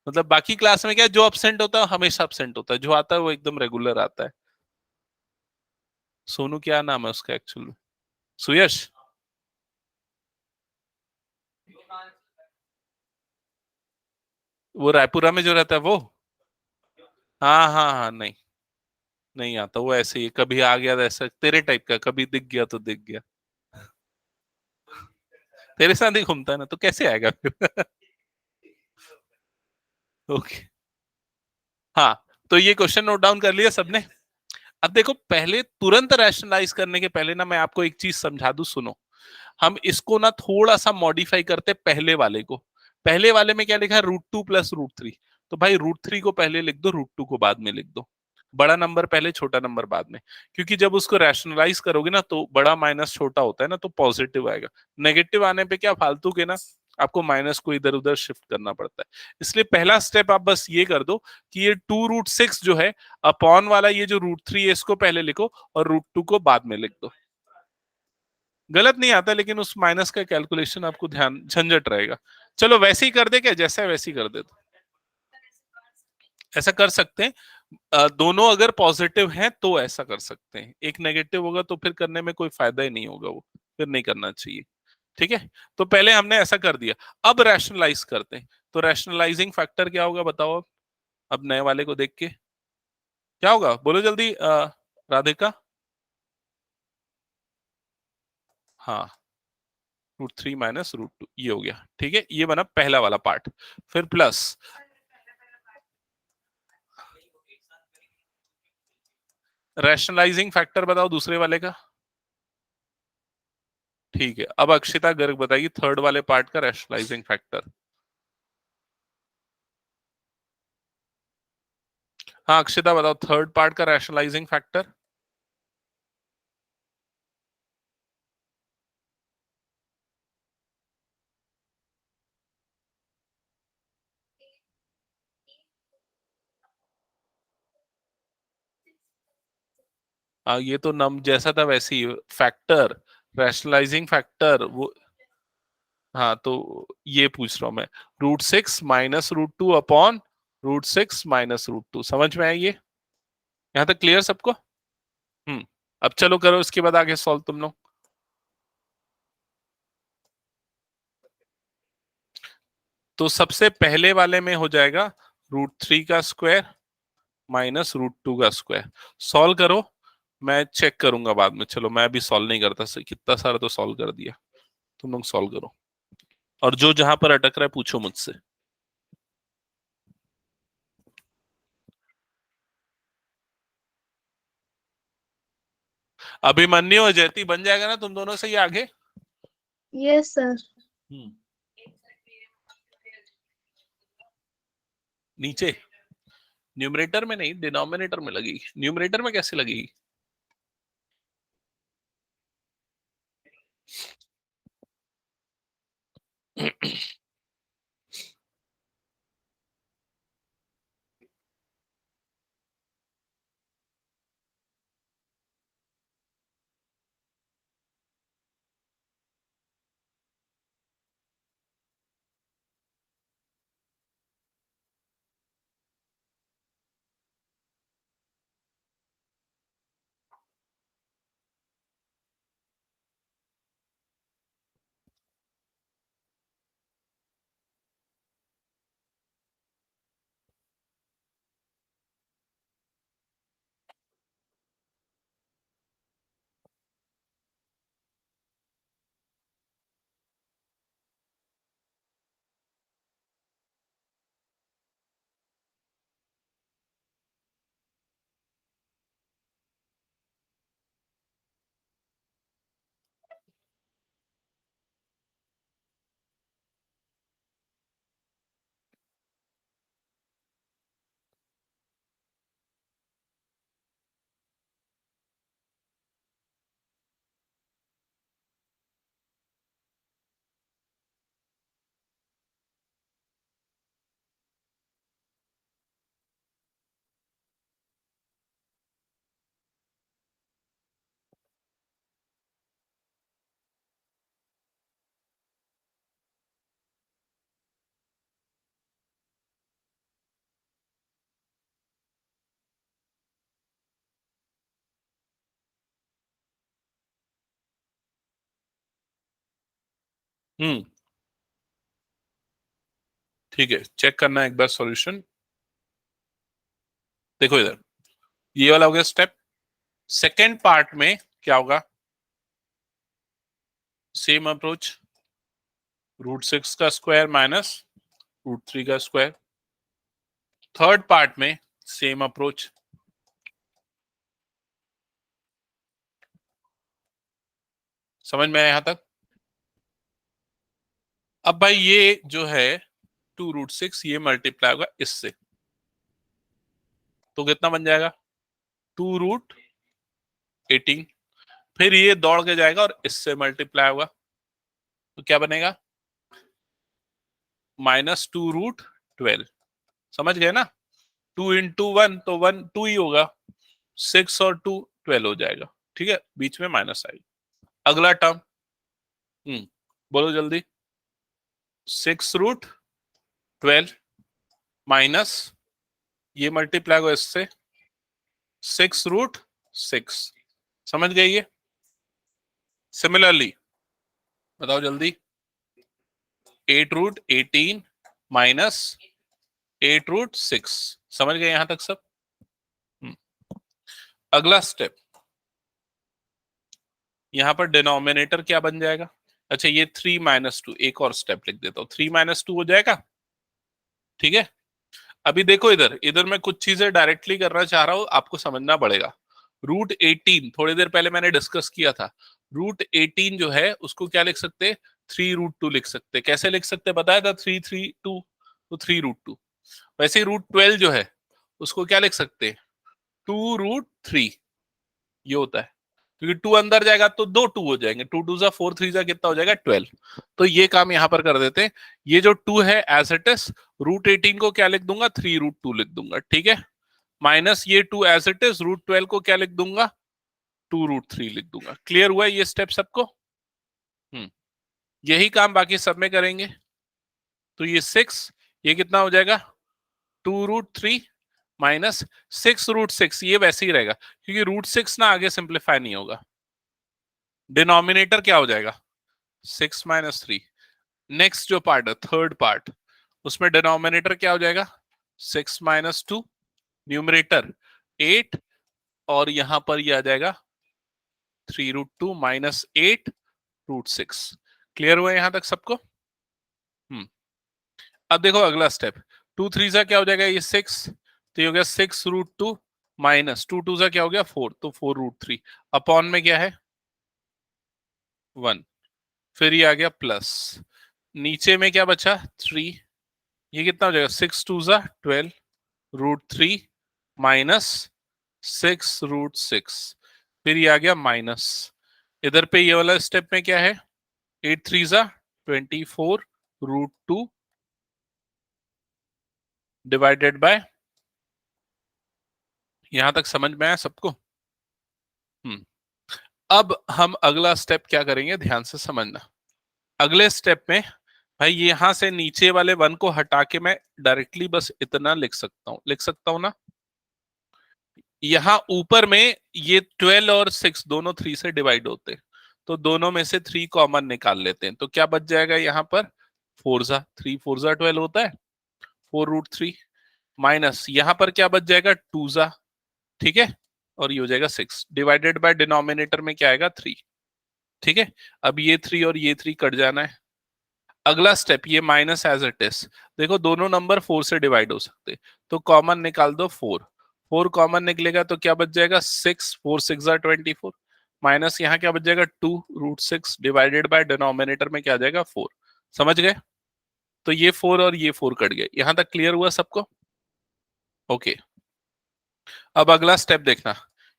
मतलब बाकी क्लास में क्या है, जो अब्सेंट होता है हमेशा अब्सेंट होता है, जो आता है वो एकदम रेगुलर आता है। सोनू क्या नाम है उसका एक्चुअल में, सुयश। वो रायपुरा में जो रहता है वो, हाँ हाँ हाँ, नहीं नहीं आता वो, ऐसे ही कभी आ गया तो ऐसा तेरे टाइप का, कभी दिख गया तो दिख गया, तेरे साथ ही घूमता है ना, तो कैसे आएगा फिर ओके, हाँ, तो ये क्वेश्चन नोट डाउन कर लिया सबने। अब देखो, पहले तुरंत रैशनलाइज करने के पहले ना मैं आपको एक चीज समझा दूं, सुनो। हम इसको ना थोड़ा सा मॉडिफाई करते पहले वाले को। पहले वाले में क्या लिखा है √2 +√3, तो भाई √3 को पहले लिख दो, √2 को बाद में लिख दो, बड़ा नंबर पहले छोटा नंबर बाद में। क्योंकि जब उसको रैशनलाइज करोगे ना तो बड़ा माइनस छोटा होता है ना, तो पॉजिटिव आएगा। नेगेटिव आने पे क्या फालतू के ना आपको माइनस को इधर उधर शिफ्ट करना पड़ता है। इसलिए पहला स्टेप आप बस ये कर दो कि ये 2 √6 जो है अपॉन वाला ये जो √3 है इसको पहले लिखो और √2 को बाद में लिख दो। गलत नहीं आता, लेकिन उस माइनस का कैलकुलेशन आपको ध्यान झंझट रहेगा। चलो वैसे ही कर दे, क्या जैसा है वैसे ही कर दे, तो ऐसा कर सकते हैं। दोनों अगर पॉजिटिव हैं तो ऐसा कर सकते हैं, एक नेगेटिव होगा तो फिर करने में कोई फायदा ही नहीं होगा, वो फिर नहीं करना चाहिए। ठीक है, तो पहले हमने ऐसा कर दिया, अब रैशनलाइज करते हैं। तो रैशनलाइजिंग फैक्टर क्या होगा बताओ अब नए वाले को देख के क्या होगा, बोलो जल्दी राधिका। हाँ, √3 -√2 ये हो गया, ठीक है, ये बना पहला वाला पार्ट। फिर प्लस रैशनलाइजिंग फैक्टर बताओ दूसरे वाले का। ठीक है, अब अक्षिता गर्ग बताइए थर्ड वाले पार्ट का रैशनलाइजिंग फैक्टर। हाँ अक्षिता बताओ थर्ड पार्ट का रैशनलाइजिंग फैक्टर। ये तो नम जैसा था वैसे ही फैक्टर, रैशनलाइजिंग फैक्टर वो। हाँ तो ये पूछ रहा हूं मैं, √6 - √2 अपॉन √6 - √2, समझ में आई ये? यहाँ तक क्लियर सबको? अब चलो करो इसके बाद आगे सॉल्व तुम लोग। तो सबसे पहले वाले में हो जाएगा √3 का स्क्वायर -√2 का स्क्वायर। सॉल्व करो, मैं चेक करूंगा बाद में। चलो मैं अभी सॉल्व नहीं करता, कितना सारा तो सॉल्व कर दिया, तुम लोग सॉल्व करो। और जो जहां पर अटक रहा है पूछो मुझसे। अभिमन्यु और जयती बन जाएगा ना तुम दोनों से ही आगे? Yes sir. हम्म। नीचे न्यूमरेटर में नहीं, डिनोमिनेटर में लगेगी। न्यूमरेटर में कैसे लगेगी? हम्म। ठीक है, चेक करना एक बार सॉल्यूशन। देखो इधर, ये वाला हो गया स्टेप। सेकेंड पार्ट में क्या होगा? सेम अप्रोच, √6 का स्क्वायर -√3 का स्क्वायर। थर्ड पार्ट में सेम अप्रोच। समझ में आया यहां तक? अब भाई ये जो है 2√6 ये मल्टीप्लाई होगा इससे, तो कितना बन जाएगा? 2√18। फिर ये दौड़ के जाएगा और इससे मल्टीप्लाई होगा, तो क्या बनेगा? -2√12। समझ गए ना? 2 × 1 तो 1 2 ही होगा, 6 और 2 12 हो जाएगा। ठीक है, बीच में माइनस आएगी। अगला टर्म, बोलो जल्दी। 6√12 माइनस ये मल्टीप्लाई होगा इससे 6√6। समझ गए ये? सिमिलरली बताओ जल्दी, 8√18 माइनस 8√6। समझ गए यहां तक सब? हम्म। अगला स्टेप, यहां पर डिनोमिनेटर क्या बन जाएगा? अच्छा ये 3 - 2, एक और स्टेप लिख देता हूं, 3 - 2 हो जाएगा। ठीक है, अभी देखो इधर इधर मैं कुछ चीजें डायरेक्टली करना चाह रहा हूं, आपको समझना पड़ेगा। √18 थोड़ी देर पहले मैंने डिस्कस किया था, रूट 18 जो है उसको क्या लिख सकते, 3√2 लिख सकते। कैसे लिख सकते बताया था, 3 3 2, तो 3√2। वैसे ही रूट 12 जो है उसको क्या लिख सकते, 2√3। ये होता है, क्योंकि 2 अंदर जाएगा तो दो 2 हो जाएंगे, 2 2 जा 4, 3 जा कितना हो जाएगा 12। तो ये काम यहां पर कर देते हैं। ये जो 2 है एज इट इज, रूट 18 को क्या लिख दूंगा, 3√2 लिख दूंगा, ठीक है। माइनस ये 2 एज इट इज, रूट 12 को क्या लिख दूंगा, 2√3 लिख दूंगा। क्लियर हुआ है ये स्टेप सबको? यही काम बाकी सब में करेंगे। तो ये 6, ये कितना हो जाएगा, 2√3 माइनस 6√6, ये वैसे ही रहेगा क्योंकि √6 ना आगे सिंप्लीफाई नहीं होगा। डिनोमिनेटर क्या हो जाएगा, 6 माइनस 3। नेक्स्ट जो पार्ट है थर्ड पार्ट, उसमें डिनोमिनेटर क्या हो जाएगा, 6 माइनस 2, न्यूमरेटर 8, और यहां पर ये आ जाएगा 3√2 माइनस 8√6। क्लियर हुआ यहां तक सबको? अब देखो अगला स्टेप, 2 3 सा क्या हो जाएगा, ये 6, तो ये हो गया 6√2 माइनस 2 2 सा क्या हो गया 4, तो 4√3 अपॉन में क्या है 1। फिर ये आ गया प्लस, नीचे में क्या बचा 3, ये कितना हो जाएगा 6 2 सा 12√3 माइनस 6√6। फिर ये आ गया माइनस, इधर पे ये वाला स्टेप में क्या है 8 3 सा 24√2 डिवाइडेड बाय, यहां तक समझ में आया सबको? अब हम अगला स्टेप क्या करेंगे, ध्यान से समझना। अगले स्टेप में भाई यहां से नीचे वाले 1 को हटा के मैं डायरेक्टली बस इतना लिख सकता हूं, लिख सकता हूं ना। यहां ऊपर में ये 12 और 6 दोनों 3 से डिवाइड होते हैं, तो दोनों में से 3 कॉमन निकाल लेते हैं, तो क्या बच जाएगा यहाँ पर 4 जा 3 4 जा 12 होता है 4√3 माइनस यहां पर क्या बच जाएगा 2 जा, ठीक है, और ये हो जाएगा 6 डिवाइडेड बाय डिनोमिनेटर में क्या आएगा 3, ठीक है। अब ये 3 और ये 3 कट जाना है। अगला स्टेप ये माइनस एज इट इज, देखो दोनों नंबर 4 से डिवाइड हो सकते, तो कॉमन निकाल दो 4, 4 कॉमन निकलेगा तो क्या बच जाएगा 6, 4 6 24, माइनस यहाँ क्या बच जाएगा 2√6 डिवाइडेड बाय डिनोमिनेटर में क्या आ जाएगा 4। समझ गए? तो ये 4 और ये 4 कट गए। यहां तक क्लियर हुआ सबको? ओके। अब अगला स्टेप देखना,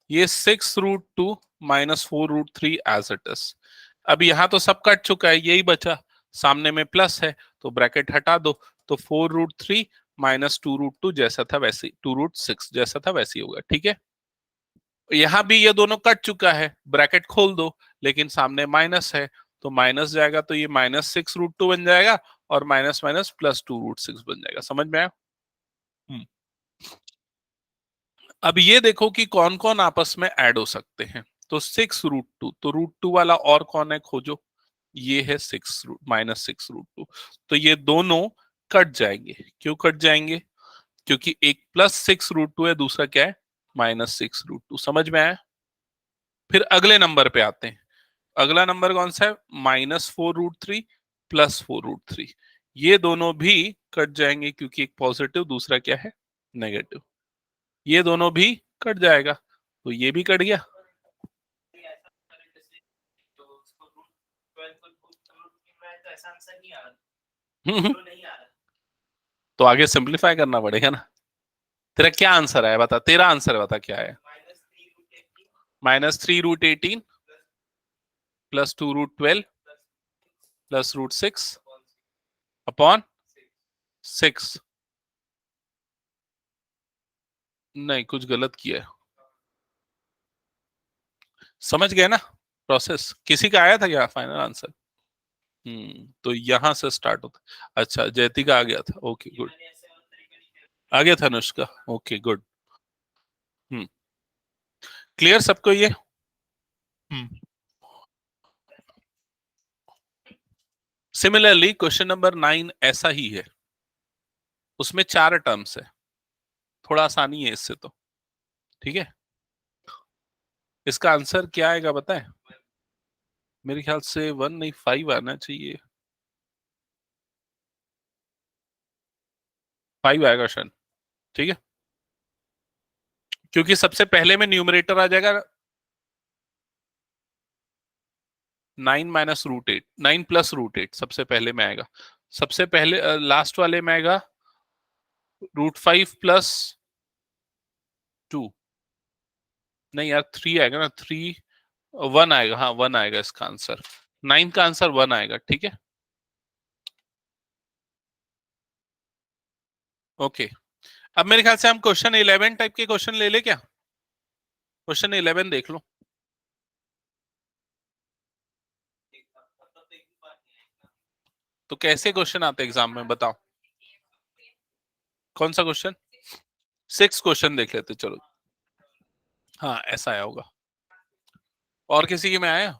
ये 6√2 माइनस 4√3 एज इट इज। अब यहां तो सब कट चुका है, यही बचा, सामने में प्लस है तो ब्रैकेट हटा दो, तो 4√3 माइनस 2√2 जैसा था वैसे, 2√6 जैसा था वैसे ही होगा, ठीक है। यहां भी ये दोनों कट चुका है, ब्रैकेट खोल दो, लेकिन सामने माइनस है, तो माइनस जाएगा तो ये माइनस 6√2 बन जाएगा, और माइनस माइनस प्लस 2√6 बन जाएगा। समझ में आया? अब ये देखो कि कौन कौन आपस में ऐड हो सकते हैं। तो 6√2, तो √2 वाला और कौन है खोजो, ये है 6 माइनस 6√2, तो ये दोनों कट जाएंगे। क्यों कट जाएंगे? क्योंकि एक प्लस 6√2 है, दूसरा क्या है माइनस 6√2। समझ में आया? फिर अगले नंबर पे आते हैं। अगला नंबर कौन सा है, -4√3 प्लस 4√3, ये दोनों भी कट जाएंगे क्योंकि एक पॉजिटिव दूसरा क्या है नेगेटिव, ये दोनों भी कट जाएगा, तो ये भी कट गया। तो आगे सिंप्लीफाई करना पड़ेगा ना। तेरा क्या आंसर है बता, तेरा आंसर बता क्या है। -3√18 प्लस 2√12 प्लस √6 अपॉन 6। नहीं, कुछ गलत किया है। समझ गए ना प्रोसेस? किसी का आया था क्या फाइनल आंसर? तो यहां से स्टार्ट होता। अच्छा, जयती का आ गया था, ओके गुड। आ गया था अनुष्का, ओके गुड। हम्म क्लियर सबको ये? सिमिलरली क्वेश्चन नंबर 9 ऐसा ही है, उसमें 4 टर्म्स है, थोड़ा आसानी है इससे तो, ठीक है। इसका आंसर क्या आएगा बताएं? मेरे ख्याल से 1 नहीं 5 आना चाहिए, 5 आएगा शायद, ठीक है, क्योंकि सबसे पहले में न्यूमरेटर आ जाएगा। 9 माइनस रूट 8, 9 प्लस रूट 8 सबसे पहले में आएगा। सबसे पहले लास्ट वाले में आएगा √5 प्लस 2, नहीं यार 3 आएगा ना, 3 1 आएगा, हाँ 1 आएगा इसका आंसर, 9 का आंसर 1 आएगा, ठीक है। ओके, अब मेरे ख्याल से हम क्वेश्चन 11 टाइप के क्वेश्चन ले ले क्या? क्वेश्चन 11 देख लो। तो कैसे क्वेश्चन आते एग्जाम में बताओ, कौन सा क्वेश्चन? 6 क्वेश्चन देख लेते चलो। हाँ ऐसा आया होगा, और किसी के में आया?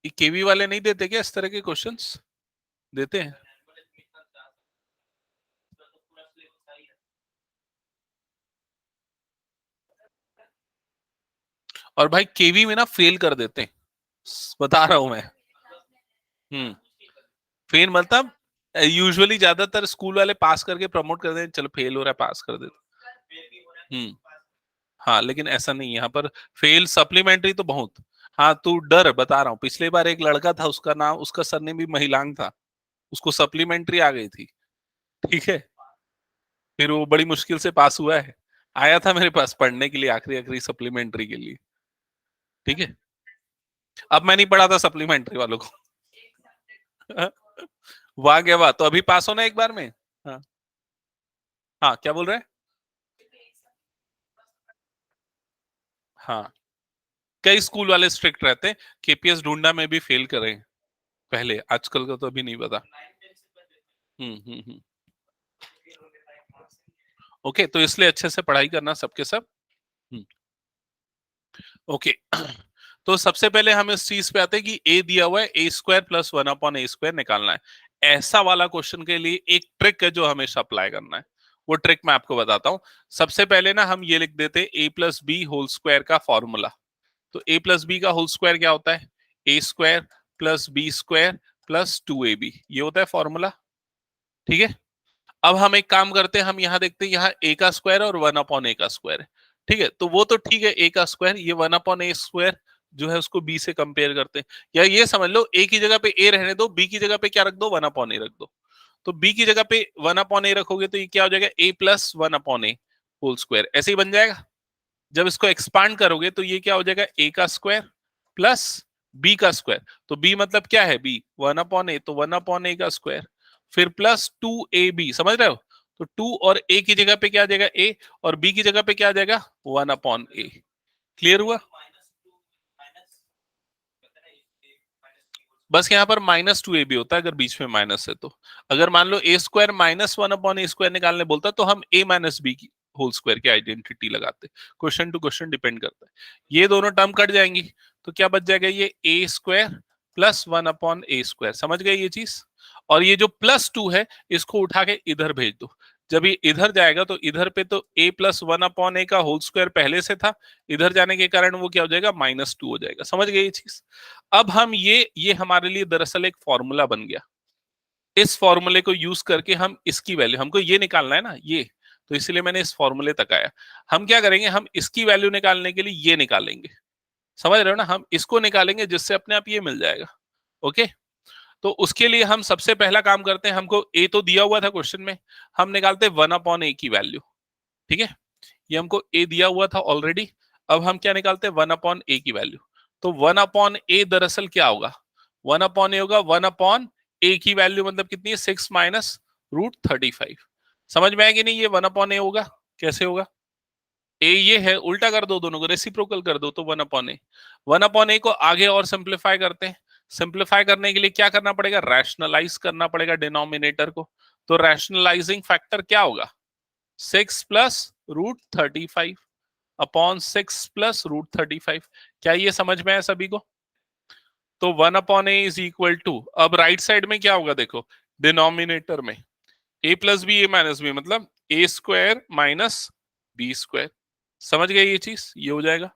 ये केवी वाले नहीं देते क्या इस तरह के क्वेश्चंस? देते हैं। और भाई केवी में ना फेल कर देते हैं, बता रहा हूं मैं। फेल मतलब यूजुअली ज्यादातर स्कूल वाले पास करके प्रमोट कर देते, चलो फेल हो रहा है पास कर देते। हाँ लेकिन ऐसा नहीं, यहाँ पर फेल सप्लीमेंट्री तो बहुत। हाँ तू डर, बता रहा हूँ, पिछले बार एक लड़का था, उसका नाम, उसका सरनेम भी महिलांग था, उसको सप्लीमेंट्री आ गई थी, ठीक है। फिर वो बड़ी मुश्किल से पास हुआ है, आया था मेरे पास पढ़ने के लिए आखिरी आखिरी सप्लीमेंट्री के लिए, ठीक है। अब मैं नहीं पढ़ा था सप्लीमेंट्री वालों को। वाह क्या बात, तो अभी पास होना एक बार में। हाँ हाँ क्या बोल रहे हैं? हाँ कई स्कूल वाले स्ट्रिक्ट रहते हैं, केपीएस ढूंढा में भी फेल करें पहले, आजकल का तो अभी नहीं पता। हम्म। ओके तो इसलिए अच्छे से पढ़ाई करना सबके सब। हम्म, ओके। तो सबसे पहले हम इस चीज पे आते हैं कि ए दिया हुआ है, A² + 1/A² निकालना है। ऐसा वाला क्वेश्चन के लिए एक ट्रिक है जो हमेशा अप्लाई करना है, वो ट्रिक मैं आपको बताता हूं। सबसे पहले ना हम ये लिख देते हैं A+B² का फॉर्मूला। तो A+B का होल स्क्वायर क्या होता है? A² + B² + 2AB, ये होता है फॉर्मूला, ठीक है। अब हम एक काम करते हैं, हम यहाँ देखते हैं, यहाँ A का स्क्वायर और 1/A का स्क्वायर है, ठीक है। तो वो तो ठीक है, A का स्क्वायर, ये 1/A² जो है उसको B से कंपेयर करते हैं। या ये समझ लो A की जगह पे A रहने दो, B की जगह पे क्या रख दो? 1/A रख दो। तो B की जगह पे 1/A रखोगे तो ये क्या हो जाएगा? A + 1/A होल स्क्वायर, ऐसे ही बन जाएगा। जब इसको एक्सपांड करोगे तो ये क्या हो जाएगा? A का स्क्वायर प्लस B का स्क्वायर। तो B मतलब क्या है? B 1/A, तो 1/A का स्क्वायर, फिर प्लस 2AB, समझ रहे हो? तो 2 और A की जगह पे क्या आ जाएगा? A, और B की जगह पे क्या आ जाएगा? 1/A। क्लियर हुआ? बस यहाँ पर -2AB होता है अगर बीच में माइनस है तो। अगर मान लो A² - 1/A² निकालने बोलता तो हम A - B की होल स्क्वायर की आइडेंटिटी लगाते। क्वेश्चन टू क्वेश्चन डिपेंड करता है। ये दोनों टर्म कट जाएंगी तो क्या बच जाएगा? ये A² + 1/A², समझ गए ये चीज? और ये जो +2 है इसको उठा के इधर भेज दो। जब ये इधर जाएगा तो इधर पे तो A + 1/A का होल स्क्वायर पहले से था, इधर जाने के कारण वो क्या हो जाएगा? -2 हो जाएगा। समझ गए ये चीज? अब हम ये हमारे लिए दरअसल एक फॉर्मूला बन गया। इस फॉर्मूले को यूज करके हम इसकी वैल्यू, हमको ये निकालना है ना ये, तो इसलिए मैंने इस फॉर्मूले तक आया। हम क्या करेंगे? हम इसकी वैल्यू निकालने के लिए ये निकालेंगे, समझ रहे हो ना? हम इसको निकालेंगे जिससे अपने आप ये मिल जाएगा। ओके, तो उसके लिए हम सबसे पहला काम करते हैं, हमको ए तो दिया हुआ था क्वेश्चन में, हम निकालते हैं 1/A की वैल्यू, ठीक है। ये हमको ए दिया हुआ था ऑलरेडी। अब हम क्या निकालते हैं? 1/A की वैल्यू। तो 1/A दरअसल क्या होगा? 1/A होगा 1/A की वैल्यू मतलब कितनी है? 6 माइनस √35। समझ में आया कि नहीं? ये 1/A होगा, कैसे होगा? ए ये है, उल्टा कर दो दोनों को, रेसिप्रोकल कर दो तो 1/A। 1/A को आगे और सिंप्लीफाई करते हैं। सिंप्लीफाई करने के लिए क्या करना पड़ेगा? रैशनलाइज करना पड़ेगा डिनोमिनेटर को। तो रैशनलाइजिंग फैक्टर क्या होगा? 6 + √35 अपॉन 6 + √35। क्या ये समझ में है सभी को? तो 1/A इज इक्वल टू, अब राइट साइड में क्या होगा देखो, डिनोमिनेटर में A + B A - B मतलब A² - B²। समझ गए ये चीज? ये हो जाएगा।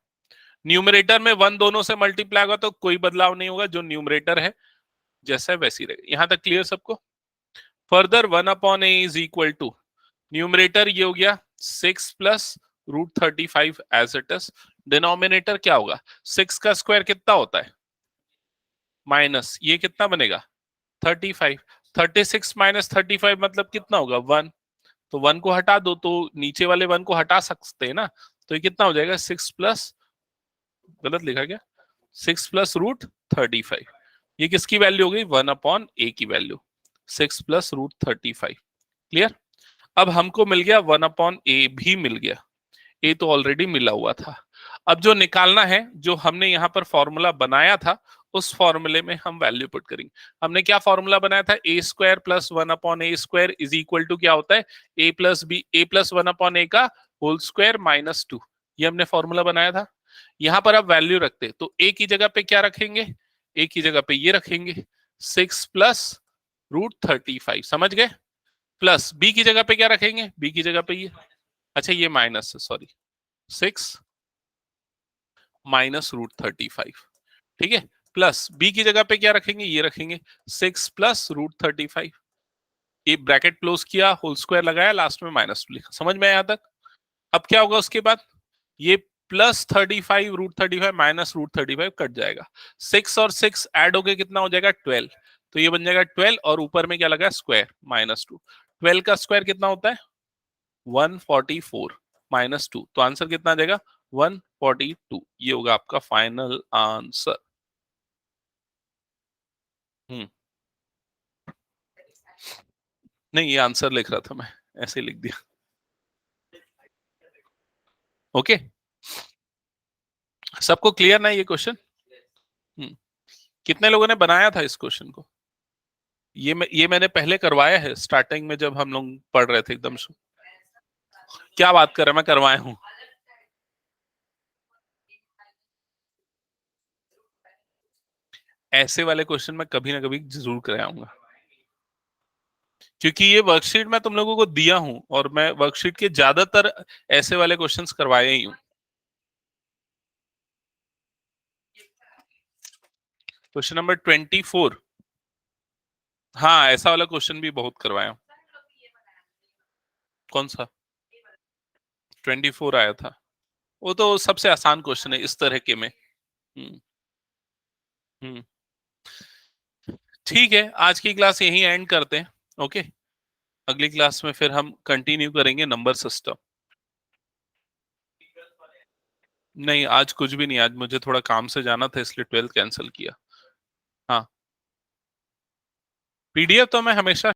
न्यूमरेटर में 1 दोनों से मल्टीप्लाई होगा तो कोई बदलाव नहीं होगा, जो न्यूमरेटर है जैसा है वैसी रहेगा। यहां तक क्लियर सबको? Further 1/A is equal to, numerator ये हो गया 6 + √35 एज इट इज, डिनोमिनेटर क्या होगा, 6 का स्क्वायर कितना होता है, माइनस ये कितना बनेगा 35, 36 माइनस 35 मतलब कितना होगा 1, तो 1 को हटा दो तो नीचे वाले 1 को हटा सकते हैं ना, तो ये कितना हो जाएगा 6 प्लस, गलत लिखा गया, 6 प्लस रूट 35, ये किसकी वैल्यू हो गई 1/a की वैल्यू, 6 प्लस रूट 35। क्लियर। अब हमको मिल गया 1/a भी मिल गया, ए तो ऑलरेडी मिला हुआ था। अब जो निकालना है, जो हमने यहाँ पर फॉर्मूला बनाया था, उस फॉर्मूले में हम वैल्यू पुट करेंगे। हमने क्या फॉर्मूला बनाया था, a square plus 1/a square is equal to क्या होता है, a plus B, a plus 1/a का होल स्क्वायर माइनस 2, ये हमने फॉर्मूला बनाया था। यहाँ पर आप वैल्यू रखते तो a की जगह पे क्या रखेंगे, a की जगह पे ये रखेंगे 6 प्लस रूट 35, समझ गए, प्लस b की जगह पे क्या रखेंगे, b की जगह पे ये, अच्छा ये माइनस है, सॉरी, 6 माइनस रूट 35, ठीक है, प्लस b की जगह पे क्या रखेंगे, ये रखेंगे 6 प्लस रूट 35, ये ब्रैकेट क्लोज किया, होल स्क्वायर लगाया, लास्ट में माइनस 2 लिखा, समझ में आया यहाँ तक। अब क्या होगा उसके बाद, ये plus 35 root 35 minus root 35 cut जाएगा, 6 और 6 ऐड होके कितना हो जाएगा 12, तो ये बन जाएगा 12 और ऊपर में क्या लगा स्क्वायर माइनस 2, 12 का स्क्वायर कितना होता है 144 माइनस 2, तो आंसर कितना आ जाएगा 142, ये होगा आपका फाइनल आंसर। नहीं, ये आंसर लिख रहा था मैं, ऐसे लिख दिया। ओके, सबको क्लियर ना ये क्वेश्चन। कितने लोगों ने बनाया था इस क्वेश्चन को, ये मैंने पहले करवाया है स्टार्टिंग में जब हम लोग पढ़ रहे थे एकदम से। क्या बात कर रहे हैं, मैं करवाया हूं, ऐसे वाले क्वेश्चन मैं कभी ना कभी जरूर कराऊंगा, क्योंकि ये वर्कशीट मैं तुम लोगों को दिया हूं और मैं वर्कशीट के ज्यादातर ऐसे वाले क्वेश्चंस करवाए ही हूं। क्वेश्चन नंबर 24, हाँ ऐसा वाला क्वेश्चन भी बहुत करवाया हूं। कौन सा 24 आया था, वो तो सबसे आसान क्वेश्चन है इस तरह के में। हम्म हम्म ठीक है, आज की क्लास यहीं एंड करते हैं। ओके, अगली क्लास में फिर हम कंटिन्यू करेंगे नंबर सिस्टम। नहीं आज कुछ भी नहीं, आज मुझे थोड़ा काम से जाना था इसलिए 12th कैंसिल किया। हाँ, पीडीएफ तो मैं हमेशा